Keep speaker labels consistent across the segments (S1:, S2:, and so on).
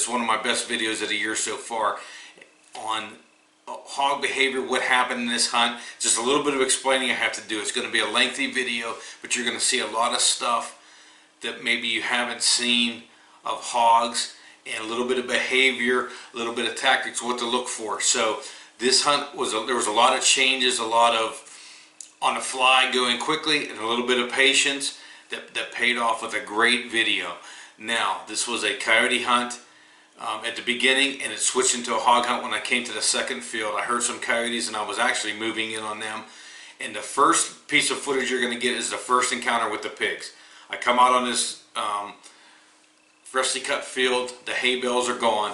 S1: It's one of my best videos of the year so far on hog behavior, what happened in this hunt. Just a little bit of explaining I have to do. It's going to be a lengthy video, but you're going to see a lot of stuff that maybe you haven't seen of hogs, and a little bit of behavior, a little bit of tactics, what to look for. So this hunt there was a lot of changes, a lot of on the fly going quickly, and a little bit of patience that paid off with a great video. Now, this was a coyote hunt at the beginning, and it switched into a hog hunt when I came to the second field. I heard some coyotes, and I was actually moving in on them. And the first piece of footage you're going to get is the first encounter with the pigs. I come out on this freshly cut field. The hay bales are gone,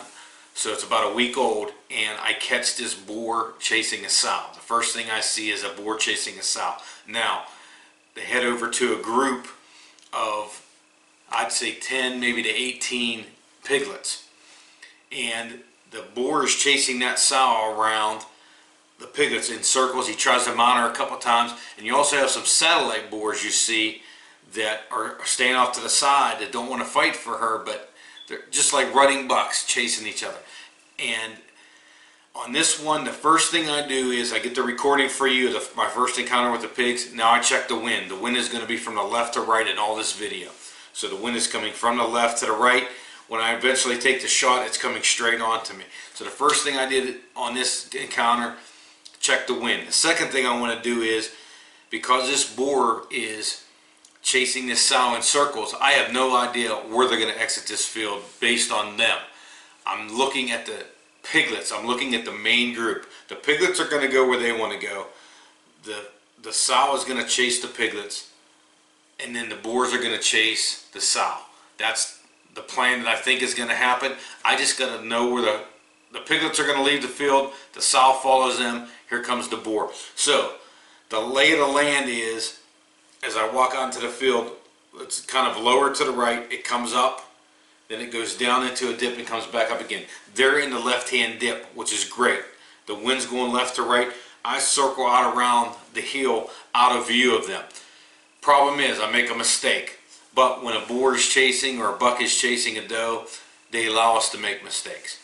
S1: so it's about a week old, and I catch this boar chasing a sow. The first thing I see is a boar chasing a sow. Now, they head over to a group of, I'd say 10, maybe to 18 piglets. And the boar is chasing that sow around the piglets in circles. He tries to mount her a couple times. And you also have some satellite boars you see that are staying off to the side that don't want to fight for her, but they're just like running bucks chasing each other. And on this one, the first thing I do is I get the recording for you, my first encounter with the pigs. Now I check the wind. The wind is going to be from the left to right in all this video. So the wind is coming from the left to the right. When I eventually take the shot, it's coming straight on to me. So the first thing I did on this encounter, check the wind. The second thing I want to do is, because this boar is chasing this sow in circles, I have no idea where they're going to exit this field based on them. I'm looking at the piglets. I'm looking at the main group. The piglets are going to go where they want to go. The sow is going to chase the piglets, and then the boars are going to chase the sow. That's the plan that I think is going to happen. I just got to know where the piglets are going to leave the field. The sow follows them. Here comes the boar. So the lay of the land is, as I walk onto the field, it's kind of lower to the right. It comes up, then it goes down into a dip and comes back up again. They're in the left-hand dip, which is great. The wind's going left to right. I circle out around the hill, out of view of them. Problem is, I make a mistake. But when a boar is chasing or a buck is chasing a doe, they allow us to make mistakes.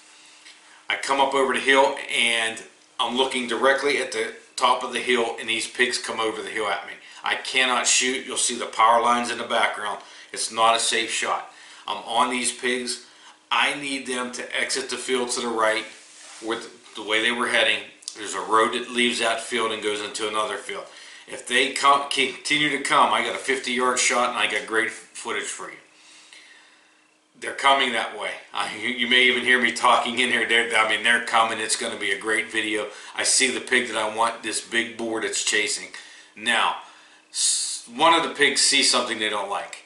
S1: I come up over the hill, and I'm looking directly at the top of the hill, and these pigs come over the hill at me. I cannot shoot. You'll see the power lines in the background. It's not a safe shot. I'm on these pigs. I need them to exit the field to the right with the way they were heading. There's a road that leaves that field and goes into another field. If they continue to come, I got a 50-yard shot, and I got great footage for you. They're coming that way. You may even hear me talking in here. They're coming. It's going to be a great video. I see the pig that I want, this big boar that's chasing. Now, one of the pigs sees something they don't like.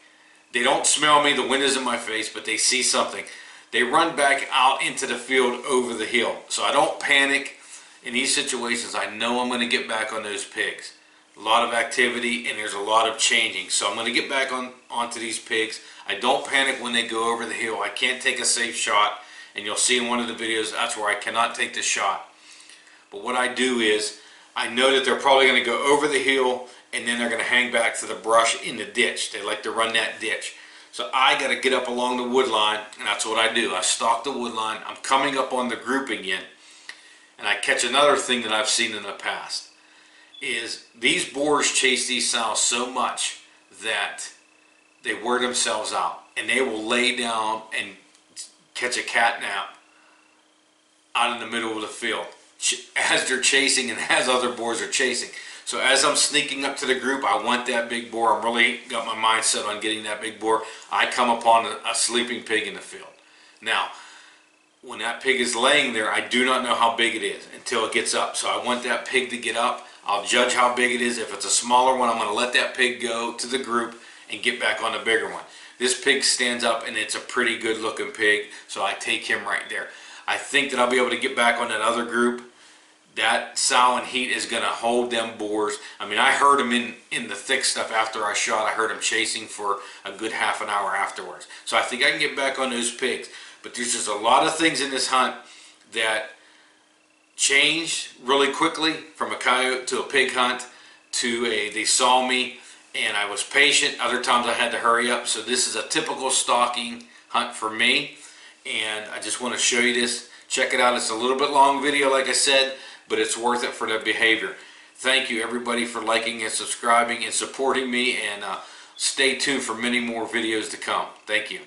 S1: They don't smell me. The wind is in my face, but they see something. They run back out into the field over the hill. So I don't panic in these situations. I know I'm going to get back on those pigs. A lot of activity, and there's a lot of changing. So I'm going to get back onto these pigs. I don't panic when they go over the hill. I can't take a safe shot, and you'll see in one of the videos that's where I cannot take the shot. But what I do is, I know that they're probably going to go over the hill, and then they're going to hang back to the brush in the ditch. They like to run that ditch. So I got to get up along the wood line, and that's what I do. I stalk the wood line. I'm coming up on the group again, and I catch another thing that I've seen in the past. Is these boars chase these sows so much that they wear themselves out, and they will lay down and catch a cat nap out in the middle of the field as they're chasing and as other boars are chasing. So as I'm sneaking up to the group, I want that big boar. I'm really got my mind set on getting that big boar. I come upon a sleeping pig in the field. Now, when that pig is laying there, I do not know how big it is until it gets up. So I want that pig to get up. I'll judge how big it is. If it's a smaller one, I'm going to let that pig go to the group and get back on the bigger one. This pig stands up, and it's a pretty good looking pig, so I take him right there. I think that I'll be able to get back on that other group. That sow in heat is going to hold them boars. I mean, I heard them in the thick stuff after I shot. I heard them chasing for a good half an hour afterwards. So I think I can get back on those pigs. But there's just a lot of things in this hunt that changed really quickly, from a coyote to a pig hunt to they saw me and I was patient. Other times I had to hurry up. So this is a typical stalking hunt for me, and I just want to show you this. Check it out. It's a little bit long video, like I said, but it's worth it for the behavior. Thank you everybody for liking and subscribing and supporting me, and stay tuned for many more videos to come. Thank you.